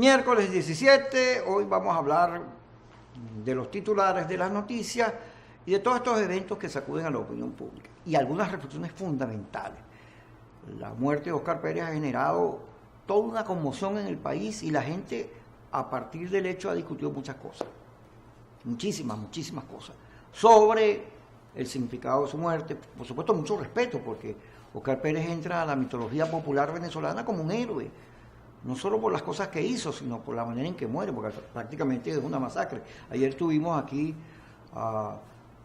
Miércoles 17, hoy vamos a hablar de los titulares de las noticias y de todos estos eventos que sacuden a la opinión pública y algunas reflexiones fundamentales. La muerte de Óscar Pérez ha generado toda una conmoción en el país y la gente a partir del hecho ha discutido muchas cosas, muchísimas cosas, sobre el significado de su muerte, por supuesto mucho respeto porque Óscar Pérez entra a la mitología popular venezolana como un héroe, no solo por las cosas que hizo, sino por la manera en que muere, porque prácticamente es una masacre. Ayer tuvimos aquí a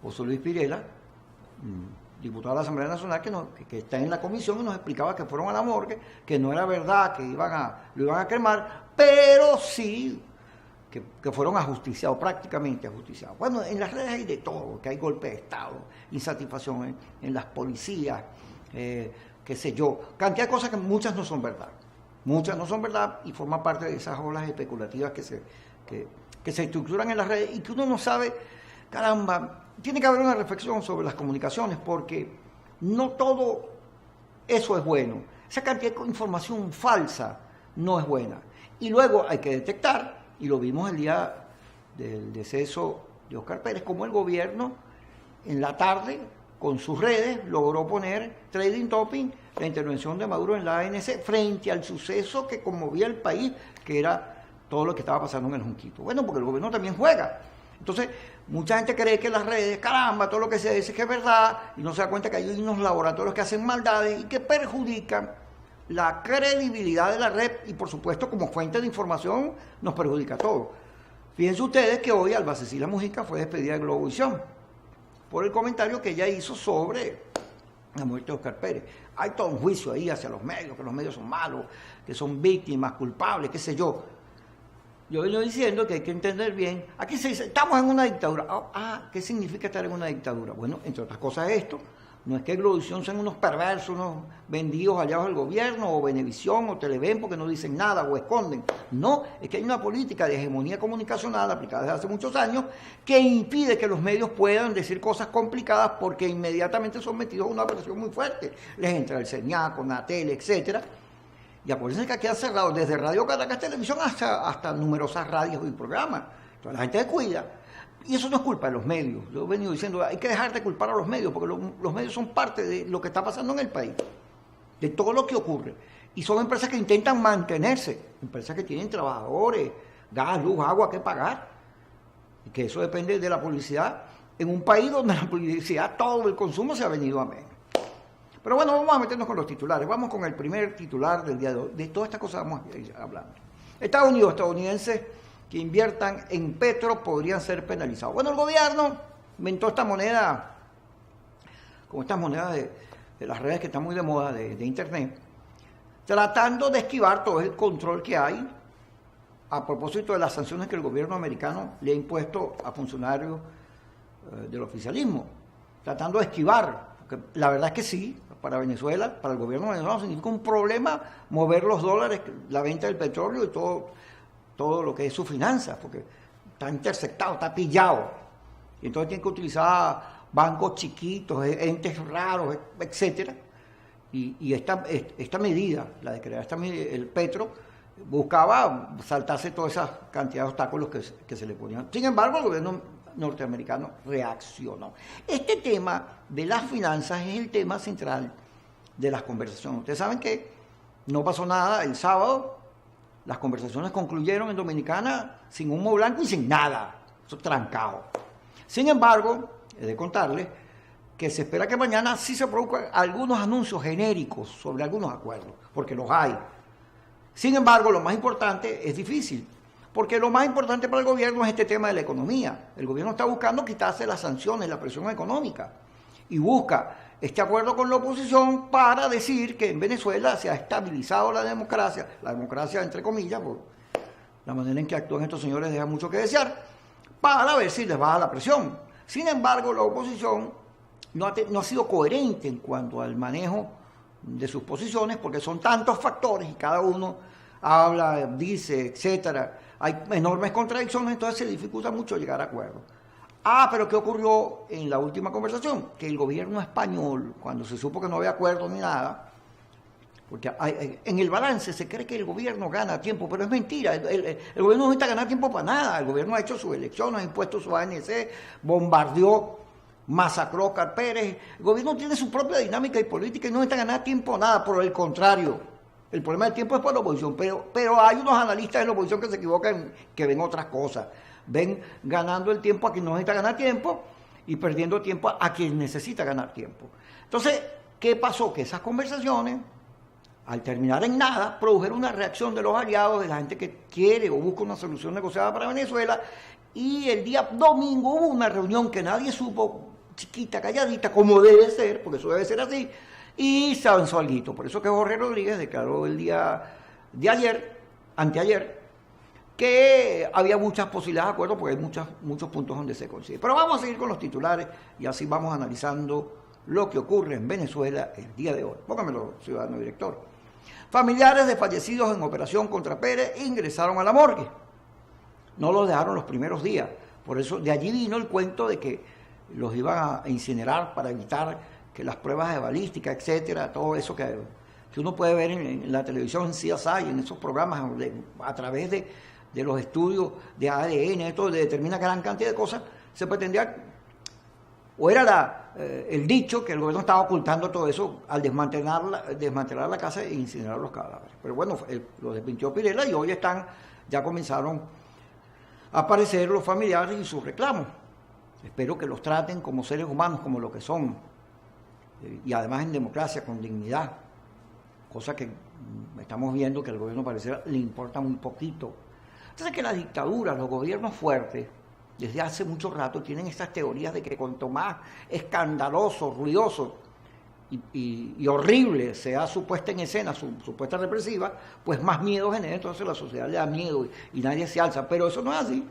José Luis Pirela, diputado de la Asamblea Nacional, que está en la comisión y nos explicaba que fueron a la morgue, que no era verdad, que lo iban a quemar, pero sí que fueron ajusticiados, prácticamente ajusticiados. Bueno, en las redes hay de todo, que hay golpe de Estado, insatisfacción en las policías, qué sé yo, cantidad de cosas que muchas no son verdad. Muchas no son verdad y forman parte de esas olas especulativas que se estructuran en las redes y que uno no sabe, caramba, tiene que haber una reflexión sobre las comunicaciones porque no todo eso es bueno. Esa cantidad de información falsa no es buena. Y luego hay que detectar, y lo vimos el día del deceso de Óscar Pérez, como el gobierno en la tarde con sus redes logró poner trading topping la intervención de Maduro en la ANC frente al suceso que conmovía el país, que era todo lo que estaba pasando en el Junquito. Bueno, porque el gobierno también juega. Entonces, mucha gente cree que las redes, caramba, todo lo que se dice que es verdad, y no se da cuenta que hay unos laboratorios que hacen maldades y que perjudican la credibilidad de la red y, por supuesto, como fuente de información, nos perjudica a todos. Fíjense ustedes que hoy Alba Cecilia Mujica fue despedida de Globovisión por el comentario que ella hizo sobre la muerte de Óscar Pérez. Hay todo un juicio ahí hacia los medios, que los medios son malos, que son víctimas, culpables, qué sé yo. Yo vengo diciendo que hay que entender bien. Aquí se dice, estamos en una dictadura. ¿Qué significa estar en una dictadura? Bueno, entre otras cosas esto. No es que Globovisión sean unos perversos, unos vendidos aliados del gobierno, o Venevisión, o Televen, porque no dicen nada, o esconden. No, es que hay una política de hegemonía comunicacional aplicada desde hace muchos años que impide que los medios puedan decir cosas complicadas porque inmediatamente son metidos a una presión muy fuerte. Les entra el CENIAC, Natel, etcétera. Y acuérdense que aquí han cerrado desde Radio Caracas Televisión hasta numerosas radios y programas. Entonces la gente se cuida. Y eso no es culpa de los medios. Yo he venido diciendo, hay que dejar de culpar a los medios, porque los medios son parte de lo que está pasando en el país, de todo lo que ocurre. Y son empresas que intentan mantenerse, empresas que tienen trabajadores, gas, luz, agua que pagar. Y que eso depende de la publicidad en un país donde la publicidad, todo el consumo se ha venido a menos. Pero bueno, vamos a meternos con los titulares. Vamos con el primer titular del día de hoy. De todas estas cosas vamos a ir hablando. Estados Unidos, estadounidenses que inviertan en petro podrían ser penalizados. Bueno, el gobierno inventó esta moneda, como estas monedas de las redes que están muy de moda, de internet, tratando de esquivar todo el control que hay a propósito de las sanciones que el gobierno americano le ha impuesto a funcionarios del oficialismo, tratando de esquivar, porque la verdad es que sí, para Venezuela, para el gobierno venezolano significa un problema mover los dólares, la venta del petróleo y todo lo que es su finanza, porque está interceptado, está pillado. Y entonces tienen que utilizar bancos chiquitos, entes raros, etcétera. Y esta medida, la de crear el petro, buscaba saltarse toda esa cantidad de obstáculos que se le ponían. Sin embargo, el gobierno norteamericano reaccionó. Este tema de las finanzas es el tema central de las conversaciones. Ustedes saben que no pasó nada el sábado. Las conversaciones concluyeron en Dominicana sin humo blanco y sin nada, eso trancado. Sin embargo, he de contarles que se espera que mañana sí se produzcan algunos anuncios genéricos sobre algunos acuerdos, porque los hay. Sin embargo, lo más importante es difícil, porque lo más importante para el gobierno es este tema de la economía. El gobierno está buscando quitarse las sanciones, la presión económica, y busca este acuerdo con la oposición para decir que en Venezuela se ha estabilizado la democracia entre comillas, por la manera en que actúan estos señores deja mucho que desear, para ver si les baja la presión. Sin embargo, la oposición no ha sido coherente en cuanto al manejo de sus posiciones, porque son tantos factores y cada uno habla, dice, etcétera. Hay enormes contradicciones, entonces se dificulta mucho llegar a acuerdos. Pero ¿qué ocurrió en la última conversación? Que el gobierno español, cuando se supo que no había acuerdo ni nada, Porque en el balance se cree que el gobierno gana tiempo, pero es mentira. El gobierno no necesita ganar tiempo para nada. El gobierno ha hecho sus elecciones, ha impuesto su ANC, bombardeó, masacró a Oscar Pérez. El gobierno tiene su propia dinámica y política y no necesita ganar tiempo nada. Por el contrario, el problema del tiempo es para la oposición. Pero hay unos analistas de la oposición que se equivocan, que ven otras cosas. Ven ganando el tiempo a quien no necesita ganar tiempo y perdiendo tiempo a quien necesita ganar tiempo. Entonces, ¿qué pasó? Que esas conversaciones, al terminar en nada, produjeron una reacción de los aliados, de la gente que quiere o busca una solución negociada para Venezuela, y el día domingo hubo una reunión que nadie supo, chiquita, calladita, como debe ser, porque eso debe ser así, y se avanzó algo. Por eso que Jorge Rodríguez declaró el día de ayer, anteayer, que había muchas posibilidades de acuerdo, porque hay muchos puntos donde se coincide. Pero vamos a seguir con los titulares, y así vamos analizando lo que ocurre en Venezuela el día de hoy. Póngamelo, ciudadano director. Familiares de fallecidos en operación contra Pérez ingresaron a la morgue. No los dejaron los primeros días. Por eso de allí vino el cuento de que los iban a incinerar para evitar que las pruebas de balística, etcétera, todo eso que uno puede ver en la televisión, en CSI, en esos programas, a través de los estudios de ADN, esto determina gran cantidad de cosas, se pretendía, o era el dicho que el gobierno estaba ocultando todo eso al desmantelar la casa e incinerar los cadáveres. Pero bueno, lo desmintió Pirela y hoy ya comenzaron a aparecer los familiares y sus reclamos. Espero que los traten como seres humanos, como lo que son, y además en democracia, con dignidad, cosa que estamos viendo que al gobierno pareciera le importa muy poquito. Entonces que las dictaduras, los gobiernos fuertes, desde hace mucho rato tienen estas teorías de que cuanto más escandaloso, ruidoso y horrible sea su puesta en escena, su puesta represiva, pues más miedo genera, entonces la sociedad le da miedo y nadie se alza. Pero eso no es así.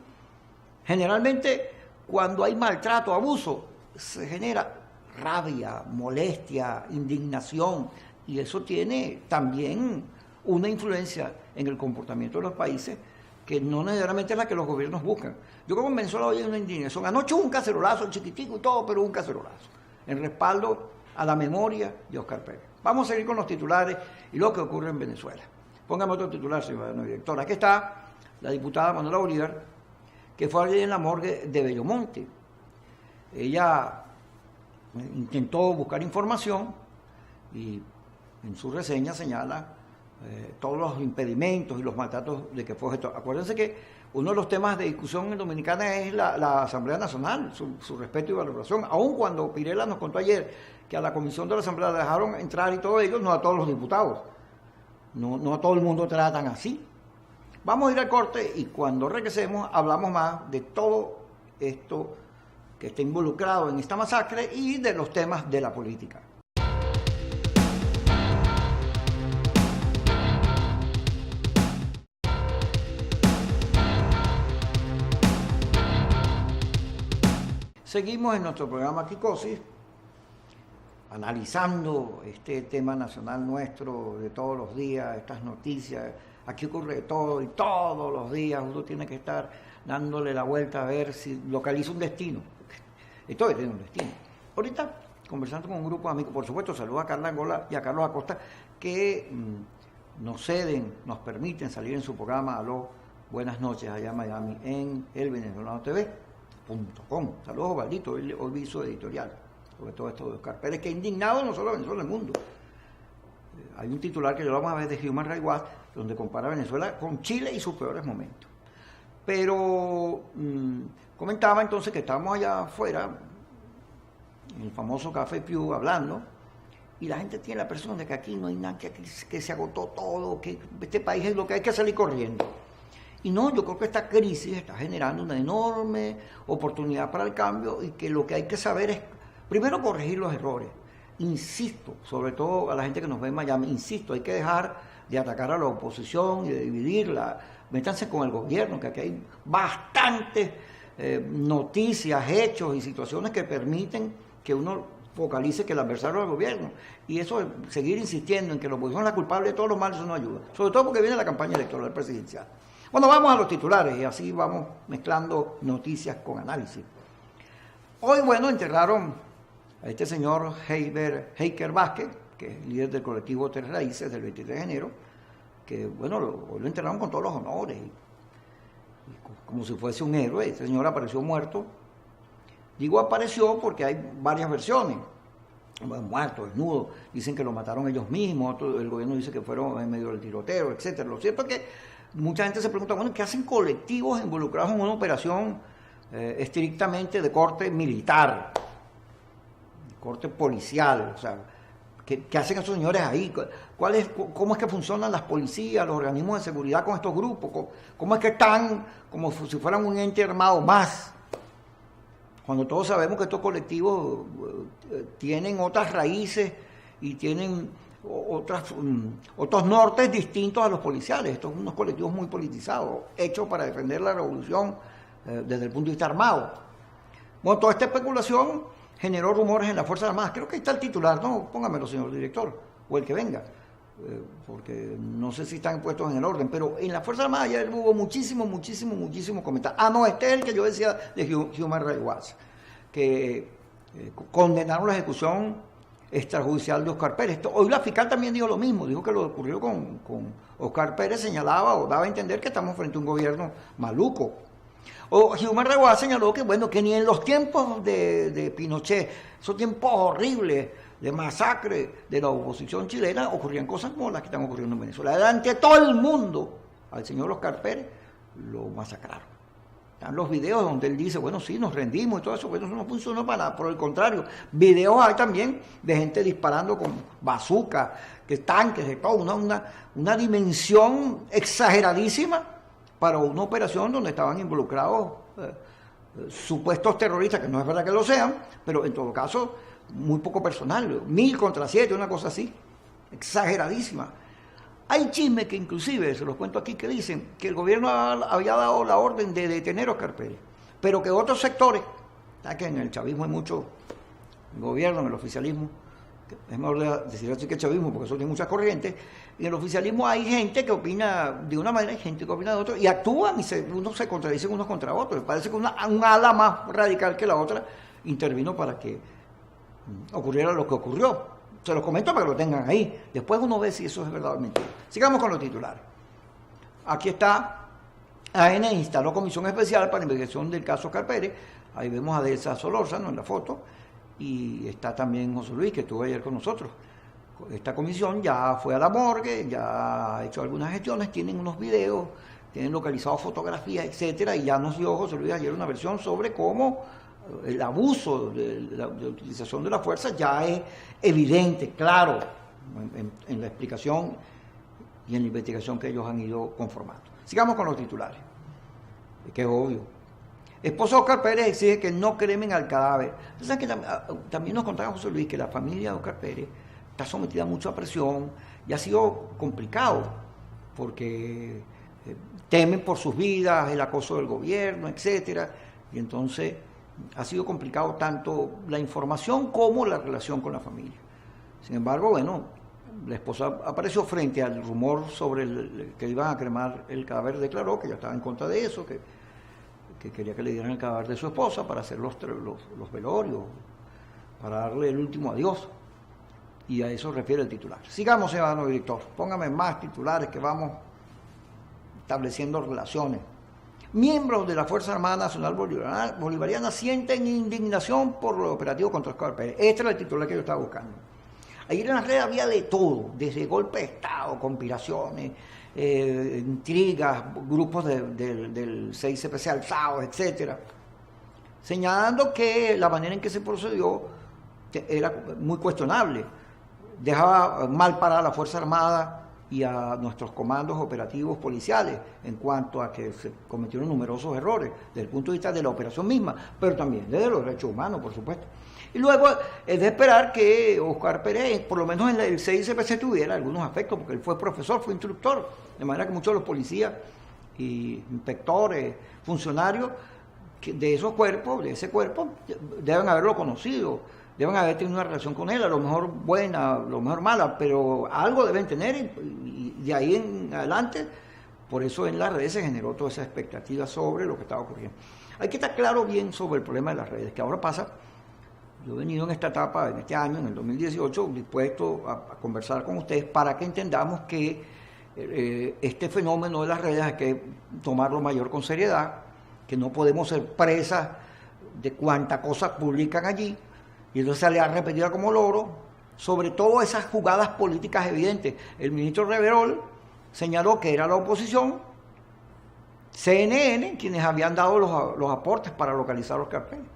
Generalmente, cuando hay maltrato, abuso, se genera rabia, molestia, indignación, y eso tiene también una influencia en el comportamiento de los países que no necesariamente es la que los gobiernos buscan. Yo creo que en Venezuela hoy hay una indignación. Anoche hubo un cacerolazo, chiquitico y todo, pero un cacerolazo, en respaldo a la memoria de Oscar Pérez. Vamos a seguir con los titulares y lo que ocurre en Venezuela. Póngame otro titular, ciudadano director. Aquí está la diputada Manuela Bolívar, que fue ayer en la morgue de Bellomonte. Ella intentó buscar información y en su reseña señala todos los impedimentos y los maltratos de que fue objeto. Acuérdense que uno de los temas de discusión en Dominicana es la Asamblea Nacional, su respeto y valoración. Aun cuando Pirela nos contó ayer que a la comisión de la Asamblea la dejaron entrar y todo ello, no a todos los diputados. No a todo el mundo tratan así. Vamos a ir al corte y cuando regresemos hablamos más de todo esto que está involucrado en esta masacre y de los temas de la política. Seguimos en nuestro programa Kikosis, analizando este tema nacional nuestro de todos los días, estas noticias. Aquí ocurre de todo y todos los días uno tiene que estar dándole la vuelta a ver si localiza un destino. Esto tiene un destino. Ahorita, conversando con un grupo de amigos, por supuesto, saludo a Carla Angola y a Carlos Acosta, que nos ceden, nos permiten salir en su programa Aló, buenas noches, allá en Miami, en elvenezolanoTV.com. Saludos, Osvaldito, hoy vi su editorial sobre todo esto de Oscar Pérez, que indignado no solo a Venezuela, el mundo. Hay un titular que lo vamos a ver de Human Rights Watch, donde compara Venezuela con Chile y sus peores momentos. Pero comentaba entonces que estábamos allá afuera, en el famoso Café Pew, hablando, y la gente tiene la percepción de que aquí no hay nada, que se agotó todo, que este país es lo que hay que salir corriendo. Y no, yo creo que esta crisis está generando una enorme oportunidad para el cambio y que lo que hay que saber es, primero, corregir los errores. Insisto, sobre todo a la gente que nos ve en Miami, insisto, hay que dejar de atacar a la oposición y de dividirla. Métanse con el gobierno, que aquí hay bastantes noticias, hechos y situaciones que permiten que uno focalice que el adversario es el gobierno. Y eso, seguir insistiendo en que la oposición es la culpable de todos los males, eso no ayuda. Sobre todo porque viene la campaña electoral presidencial. Bueno, vamos a los titulares y así vamos mezclando noticias con análisis. Hoy, bueno, enterraron a este señor Heiker Vázquez, que es el líder del colectivo Tres Raíces del 23 de enero, que bueno, hoy lo enterraron con todos los honores, como si fuese un héroe. Ese señor apareció muerto. Digo apareció porque hay varias versiones. Muerto, desnudo, dicen que lo mataron ellos mismos, el gobierno dice que fueron en medio del tiroteo, etcétera. Lo cierto es que mucha gente se pregunta, bueno, ¿qué hacen colectivos involucrados en una operación estrictamente de corte militar, corte policial? O sea, ¿qué hacen esos señores ahí? ¿Cómo es que funcionan las policías, los organismos de seguridad con estos grupos? ¿Cómo es que están como si fueran un ente armado más? Cuando todos sabemos que estos colectivos tienen otras raíces y tienen otros nortes distintos a los policiales. Estos son unos colectivos muy politizados, hechos para defender la revolución desde el punto de vista armado. Bueno, toda esta especulación generó rumores en las Fuerzas Armadas. Creo que ahí está el titular, ¿no? Póngamelo, señor director, o el que venga, porque no sé si están puestos en el orden, pero en las Fuerzas Armadas ya hubo muchísimo comentario. Ah, no, este es el que yo decía de Human Rights Watch, que condenaron la ejecución extrajudicial de Oscar Pérez. Hoy la fiscal también dijo lo mismo, dijo que lo que ocurrió con Oscar Pérez señalaba o daba a entender que estamos frente a un gobierno maluco. Human Rights Watch señaló que, bueno, que ni en los tiempos de Pinochet, esos tiempos horribles de masacre de la oposición chilena, ocurrían cosas como las que están ocurriendo en Venezuela. Delante de todo el mundo, al señor Oscar Pérez lo masacraron. Están los videos donde él dice, bueno, sí, nos rendimos y todo eso, pero eso no funcionó para nada. Por el contrario, videos hay también de gente disparando con bazooka, tanques, de todo, una dimensión exageradísima para una operación donde estaban involucrados supuestos terroristas, que no es verdad que lo sean, pero en todo caso, muy poco personal, 1000 contra 7, una cosa así, exageradísima. Hay chismes que inclusive, se los cuento aquí, que dicen que el gobierno había dado la orden de detener a Oscar Pérez, pero que otros sectores, ya que en el chavismo hay mucho gobierno, en el oficialismo, es mejor decir así que chavismo, porque eso tiene muchas corrientes, y en el oficialismo hay gente que opina de una manera y gente que opina de otra, y actúan y unos se contradicen unos contra otros. Parece que un ala más radical que la otra intervino para que ocurriera lo que ocurrió. Se los comento para que lo tengan ahí. Después uno ve si eso es verdad o mentira. Sigamos con los titulares. Aquí está, AN instaló comisión especial para investigación del caso Oscar Pérez. Ahí vemos a Delsa Solórzano en la foto. Y está también José Luis, que estuvo ayer con nosotros. Esta comisión ya fue a la morgue, ya ha hecho algunas gestiones, tienen unos videos, tienen localizados fotografías, etcétera, y ya nos dio José Luis ayer una versión sobre cómo el abuso de la utilización de la fuerza ya es evidente, claro, en la explicación y en la investigación que ellos han ido conformando. Sigamos con los titulares, que es obvio. Esposo Oscar Pérez exige que no cremen al cadáver. ¿Sabes que también nos contaba José Luis que la familia de Oscar Pérez está sometida a mucha presión y ha sido complicado porque temen por sus vidas, el acoso del gobierno, etcétera, y entonces ha sido complicado tanto la información como la relación con la familia. Sin embargo, bueno, la esposa apareció frente al rumor sobre que iban a cremar el cadáver, declaró que ya estaba en contra de eso, que quería que le dieran el cadáver de su esposa para hacer los velorios, para darle el último adiós. Y a eso refiere el titular. Sigamos, señor director, póngame más titulares que vamos estableciendo relaciones. Miembros de la Fuerza Armada Nacional Bolivariana sienten indignación por el operativo contra Oscar Pérez. Este era el titular que yo estaba buscando. Ayer en las redes había de todo, desde golpe de Estado, conspiraciones, intrigas, grupos del CICPC alzados, etcétera, señalando que la manera en que se procedió era muy cuestionable, dejaba mal parada a la Fuerza Armada y a nuestros comandos operativos policiales en cuanto a que se cometieron numerosos errores desde el punto de vista de la operación misma, pero también desde los derechos humanos, por supuesto. Y luego es de esperar que Oscar Pérez, por lo menos en el CICPC, tuviera algunos afectos, porque él fue profesor, fue instructor, de manera que muchos de los policías y inspectores, funcionarios de esos cuerpos, de ese cuerpo, deben haberlo conocido, deben haber tenido una relación con él, a lo mejor buena, a lo mejor mala, pero algo deben tener, y de ahí en adelante, por eso en las redes se generó toda esa expectativa sobre lo que estaba ocurriendo. Hay que estar claro bien sobre el problema de las redes, que ahora pasa, Yo he venido en esta etapa, en este año, en el 2018, dispuesto a conversar con ustedes para que entendamos que este fenómeno de las redes hay que tomarlo mayor con seriedad, que no podemos ser presas de cuánta cosa publican allí, y entonces se le ha repetido como loro, sobre todo esas jugadas políticas evidentes. El ministro Reverol señaló que era la oposición, CNN, quienes habían dado los aportes para localizar los carteles.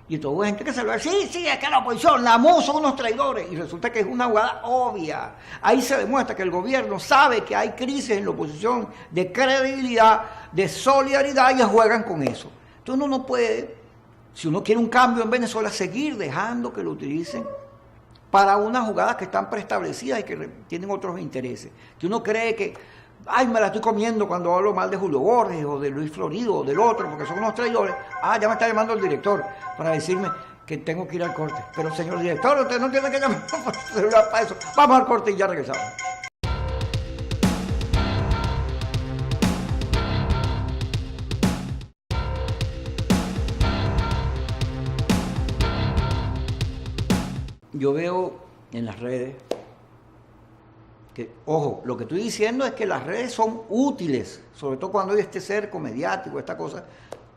Y entonces hubo gente que se lo decía, sí, es que la oposición, la MU son unos traidores. Y resulta que es una jugada obvia. Ahí se demuestra que el gobierno sabe que hay crisis en la oposición de credibilidad, de solidaridad, y ellos juegan con eso. Entonces uno no puede, si uno quiere un cambio en Venezuela, seguir dejando que lo utilicen para unas jugadas que están preestablecidas y que tienen otros intereses. Que uno cree que, ay, me la estoy comiendo cuando hablo mal de Julio Borges o de Luis Florido o del otro, porque son unos traidores. Ah, ya me está llamando el director para decirme que tengo que ir al corte. Pero señor director, usted no tiene que llamar para eso. Vamos al corte y ya regresamos. Yo veo en las redes que, ojo, lo que estoy diciendo es que las redes son útiles, sobre todo cuando hay este cerco mediático, esta cosa,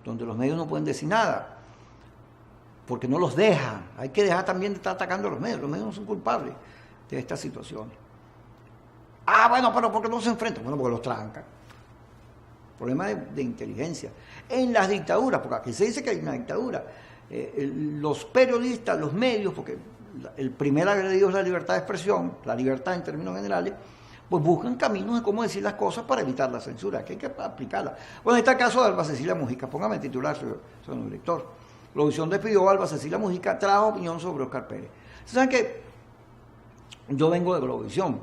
donde los medios no pueden decir nada, porque no los dejan. Hay que dejar también de estar atacando a los medios no son culpables de esta situación. Ah, bueno, pero ¿por qué no se enfrentan? Bueno, porque los trancan. Problema de inteligencia. En las dictaduras, porque aquí se dice que hay una dictadura, los periodistas, los medios, porque el primer agredido es la libertad de expresión, la libertad en términos generales, pues buscan caminos de cómo decir las cosas para evitar la censura, que hay que aplicarla. Bueno, está el caso de Alba Cecilia Mujica, póngame titular, señor director. Globovisión despidió a Alba Cecilia Mujica, trajo opinión sobre Oscar Pérez. ¿Saben qué? Yo vengo de Globovisión.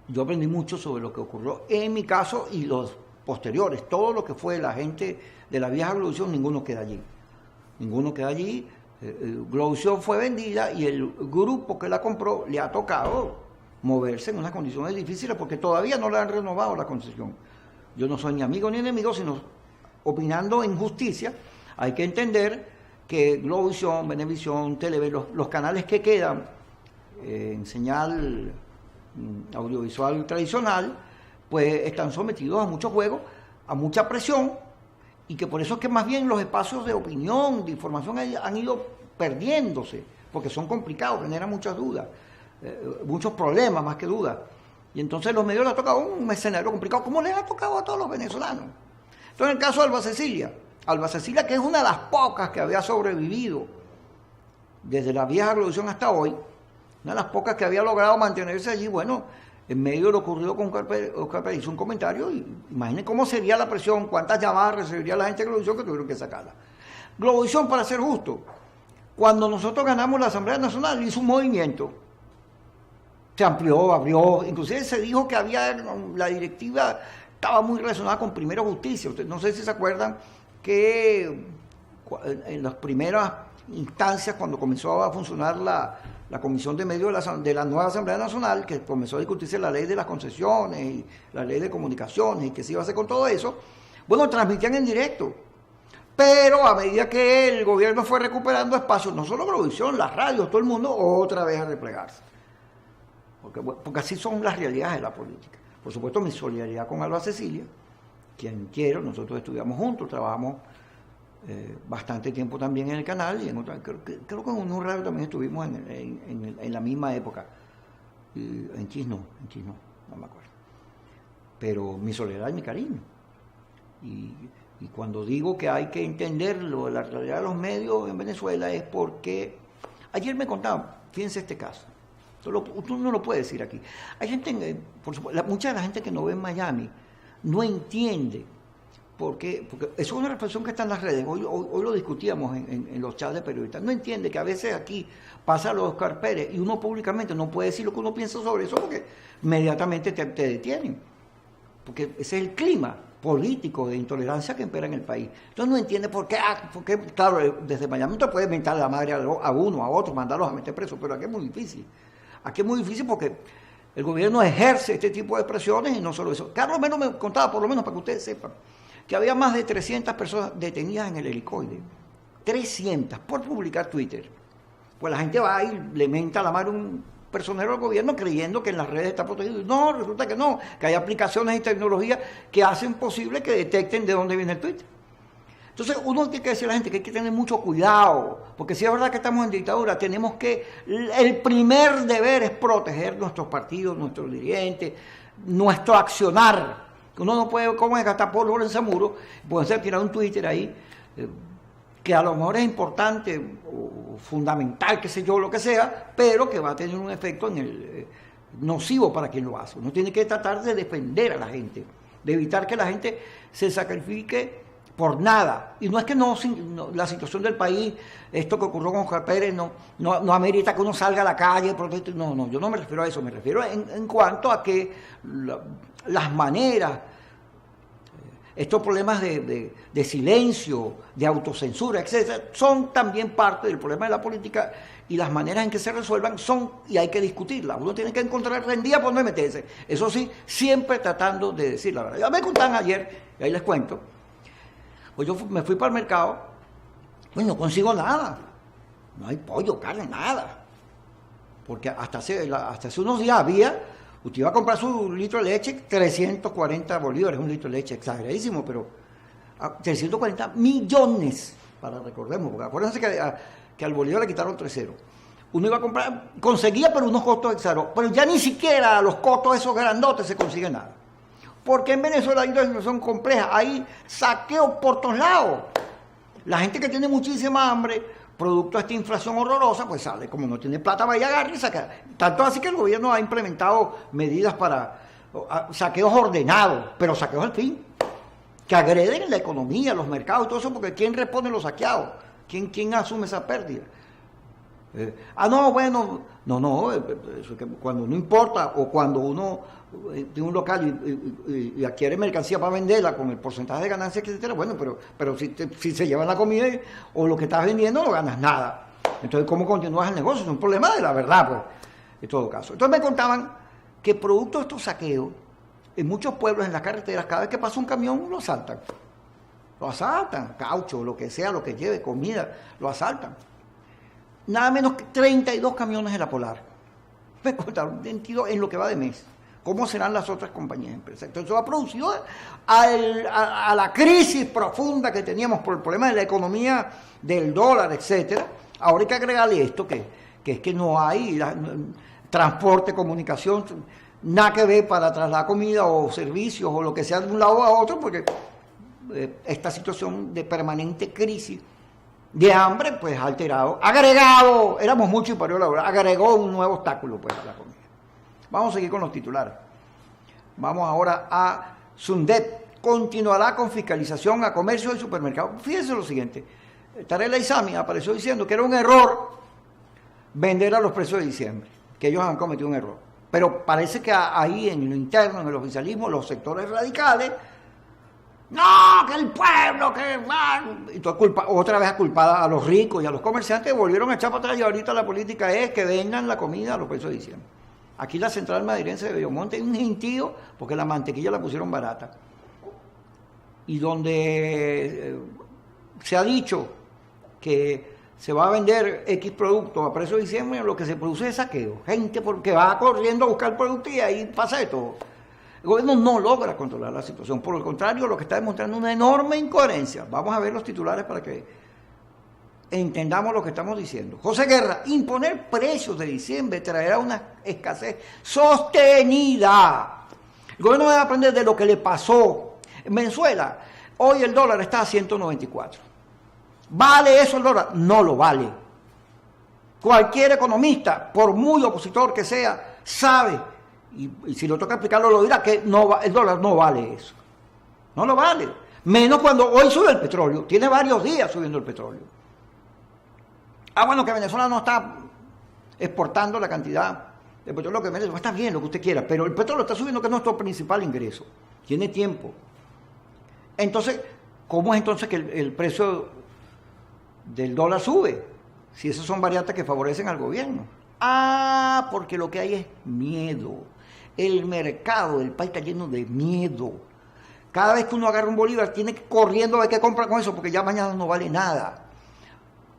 Yo aprendí mucho sobre lo que ocurrió en mi caso y los posteriores. Todo lo que fue la gente de la vieja Globovisión, ninguno queda allí. Ninguno queda allí. Globovisión fue vendida y el grupo que la compró le ha tocado moverse en unas condiciones difíciles porque todavía no le han renovado la concesión. Yo no soy ni amigo ni enemigo, sino opinando en justicia. Hay que entender que Globovisión, Venevisión, Televen, los canales que quedan en señal audiovisual tradicional, pues están sometidos a mucho juego, a mucha presión, y que por eso es que más bien los espacios de opinión, de información han ido perdiéndose, porque son complicados, generan muchas dudas, muchos problemas más que dudas. Y entonces los medios les ha tocado un escenario complicado, como les ha tocado a todos los venezolanos. Entonces en el caso de Alba Cecilia, que es una de las pocas que había sobrevivido desde la vieja Globovisión hasta hoy, una de las pocas que había logrado mantenerse allí, bueno, en medio de lo ocurrido con Oscar Pérez hizo un comentario y imaginen cómo sería la presión, cuántas llamadas recibiría la gente de Globovisión que tuvieron que sacarla. Globovisión, para ser justo, cuando nosotros ganamos la Asamblea Nacional hizo un movimiento, se amplió, abrió, inclusive se dijo que había, la directiva estaba muy relacionada con Primero Justicia. Ustedes no sé si se acuerdan que en las primeras instancias, cuando comenzó a funcionar la Comisión de Medios de la nueva Asamblea Nacional, que comenzó a discutirse la ley de las concesiones y la ley de comunicaciones y qué se iba a hacer con todo eso, bueno, transmitían en directo. Pero a medida que el gobierno fue recuperando espacios, no solo Globovisión, las radios, todo el mundo, otra vez a replegarse. Porque así son las realidades de la política. Por supuesto, mi solidaridad con Alba Cecilia, quien quiero, nosotros estudiamos juntos, trabajamos bastante tiempo también en el canal y en otra, creo que en un radio también estuvimos en la misma época. En Chis no me acuerdo. Pero mi solidaridad y mi cariño. Y cuando digo que hay que entenderlo, la realidad de los medios en Venezuela es porque ayer me contaban, fíjense este caso, tú no lo puedes decir aquí. Hay gente, por supuesto, mucha de la gente que no ve en Miami no entiende, porque eso es una reflexión que está en las redes, hoy lo discutíamos en los chats de periodistas, no entiende que a veces aquí pasa lo de Oscar Pérez y uno públicamente no puede decir lo que uno piensa sobre eso porque inmediatamente te detienen, porque ese es el clima político de intolerancia que impera en el país. Entonces no entiende por qué, claro, desde Miami te puede mentar la madre a uno, a otro, mandarlos a meter presos, pero aquí es muy difícil. Aquí es muy difícil porque el gobierno ejerce este tipo de presiones y no solo eso. Carlos Meno me contaba, por lo menos para que ustedes sepan, que había más de 300 personas detenidas en el helicoide, 300 por publicar Twitter. Pues la gente va y le menta a la madre un personero del gobierno creyendo que en las redes está protegido. No, resulta que no, que hay aplicaciones y tecnologías que hacen posible que detecten de dónde viene el Twitter. Entonces uno tiene que decir a la gente que hay que tener mucho cuidado, porque si es verdad que estamos en dictadura, tenemos que, el primer deber es proteger nuestros partidos, nuestros dirigentes, nuestro accionar. Uno no puede, como es, gastar pólvora en Zamuro, puede ser tirar un Twitter ahí, que a lo mejor es importante o fundamental, qué sé yo, lo que sea, pero que va a tener un efecto nocivo para quien lo hace. Uno tiene que tratar de defender a la gente, de evitar que la gente se sacrifique por nada. Y no es que la situación del país, esto que ocurrió con Oscar Pérez, no amerita que uno salga a la calle, proteste. No, yo no me refiero a eso, me refiero en cuanto a que las maneras, estos problemas de silencio, de autocensura, etcétera, son también parte del problema de la política, y las maneras en que se resuelvan y hay que discutirlas. Uno tiene que encontrar rendija por no meterse. Eso sí, siempre tratando de decir la verdad. Ya me contaban ayer, y ahí les cuento, pues yo me fui para el mercado, pues no consigo nada. No hay pollo, carne, nada. Porque hasta hace unos días usted iba a comprar su litro de leche, 340 bolívares, un litro de leche, exageradísimo, pero 340 millones, para recordemos, porque acuérdense que al bolívar le quitaron 3 ceros. Uno iba a comprar, conseguía, pero unos costos exagerados, pero ya ni siquiera a los costos esos grandotes se consigue nada. Porque en Venezuela hay una situación compleja, hay saqueos por todos lados. La gente que tiene muchísima hambre, producto de esta inflación horrorosa, pues sale, como no tiene plata, va y agarra y saca. Tanto así que el gobierno ha implementado medidas para saqueos ordenados, pero saqueos al fin, que agreden la economía, los mercados y todo eso, porque ¿quién responde los saqueados? ¿Quién asume esa pérdida? Eso que cuando no importa, o cuando uno tiene un local y adquiere mercancía para venderla con el porcentaje de ganancias, etcétera, bueno, pero si se llevan la comida o lo que estás vendiendo, no ganas nada. Entonces, ¿cómo continúas el negocio? Es un problema de la verdad, pues, en todo caso. Entonces me contaban que producto de estos saqueos, en muchos pueblos, en las carreteras, cada vez que pasa un camión, lo asaltan. Lo asaltan, caucho, lo que sea, lo que lleve, comida, lo asaltan. Nada menos que 32 camiones de la Polar. Me contaron 22 en lo que va de mes. ¿Cómo serán las otras compañías de empresas? Entonces eso ha producido a la crisis profunda que teníamos por el problema de la economía, del dólar, etcétera. Ahora hay que agregarle esto, que es que no hay transporte, comunicación, nada que ver para trasladar comida o servicios o lo que sea de un lado a otro, porque esta situación de permanente crisis de hambre, pues agregado, éramos muchos y parió la hora, agregó un nuevo obstáculo pues a la comida. Vamos a seguir con los titulares. Vamos ahora a Sundet. Continuará con fiscalización a comercios y supermercados. Fíjense lo siguiente. Tarek Aizami apareció diciendo que era un error vender a los precios de diciembre, que ellos han cometido un error. Pero parece que ahí en lo interno, en el oficialismo, los sectores radicales, no, que el pueblo, que van. Entonces otra vez a culpar a los ricos y a los comerciantes, volvieron a echar para atrás y ahorita la política es que vendan la comida a los precios de diciembre. Aquí la central madrilense de Bellomonte hay un gentío porque la mantequilla la pusieron barata. Y donde se ha dicho que se va a vender X producto a precio de diciembre, lo que se produce es saqueo. Gente porque va corriendo a buscar el producto y ahí pasa de todo. El gobierno no logra controlar la situación. Por el contrario, lo que está demostrando es una enorme incoherencia. Vamos a ver los titulares para que entendamos lo que estamos diciendo. José Guerra, imponer precios de diciembre traerá una escasez sostenida. El gobierno debe aprender de lo que le pasó. En Venezuela, hoy el dólar está a 194. ¿Vale eso el dólar? No lo vale. Cualquier economista, por muy opositor que sea, sabe, y si lo toca explicarlo lo dirá, que el dólar no vale eso. No lo vale. Menos cuando hoy sube el petróleo. Tiene varios días subiendo el petróleo. Bueno, que Venezuela no está exportando la cantidad de petróleo que merece. Está bien lo que usted quiera, pero el petróleo está subiendo, que es nuestro principal ingreso. Tiene tiempo. Entonces, ¿cómo es entonces que el precio del dólar sube? Si esas son variantes que favorecen al gobierno. Porque lo que hay es miedo. El mercado del país está lleno de miedo. Cada vez que uno agarra un bolívar, tiene que corriendo a ver qué compra con eso, porque ya mañana no vale nada.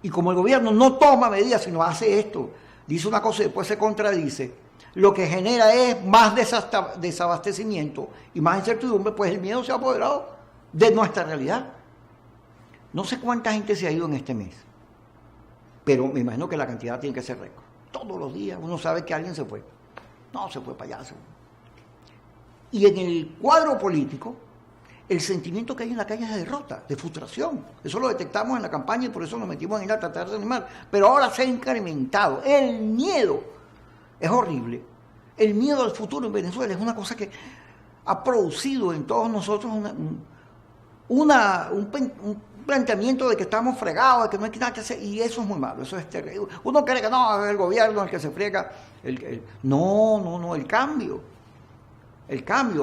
Y como el gobierno no toma medidas, sino hace esto, dice una cosa y después se contradice, lo que genera es más desabastecimiento y más incertidumbre, pues el miedo se ha apoderado de nuestra realidad. No sé cuánta gente se ha ido en este mes, pero me imagino que la cantidad tiene que ser récord. Todos los días uno sabe que alguien se fue. No, se fue para allá. Y en el cuadro político, el sentimiento que hay en la calle es de derrota, de frustración. Eso lo detectamos en la campaña y por eso nos metimos en ir a tratar de animar. Pero ahora se ha incrementado. El miedo es horrible. El miedo al futuro en Venezuela es una cosa que ha producido en todos nosotros un planteamiento de que estamos fregados, de que no hay nada que hacer, y eso es muy malo, eso es terrible. Uno cree que no, es el gobierno el que se friega. No, el cambio.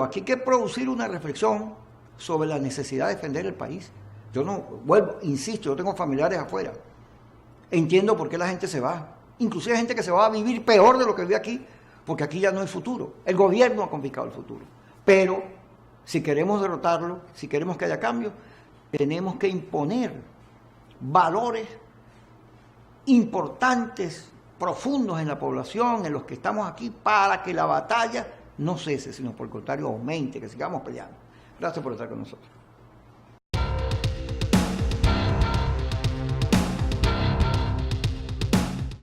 Aquí hay que producir una reflexión sobre la necesidad de defender el país. Yo no, vuelvo, insisto, yo tengo familiares afuera. Entiendo por qué la gente se va. Inclusive gente que se va a vivir peor de lo que vive aquí, porque aquí ya no hay futuro. El gobierno ha confiscado el futuro. Pero si queremos derrotarlo, si queremos que haya cambio, tenemos que imponer valores importantes, profundos en la población, en los que estamos aquí, para que la batalla no cese, sino por el contrario aumente, que sigamos peleando. Gracias por estar con nosotros.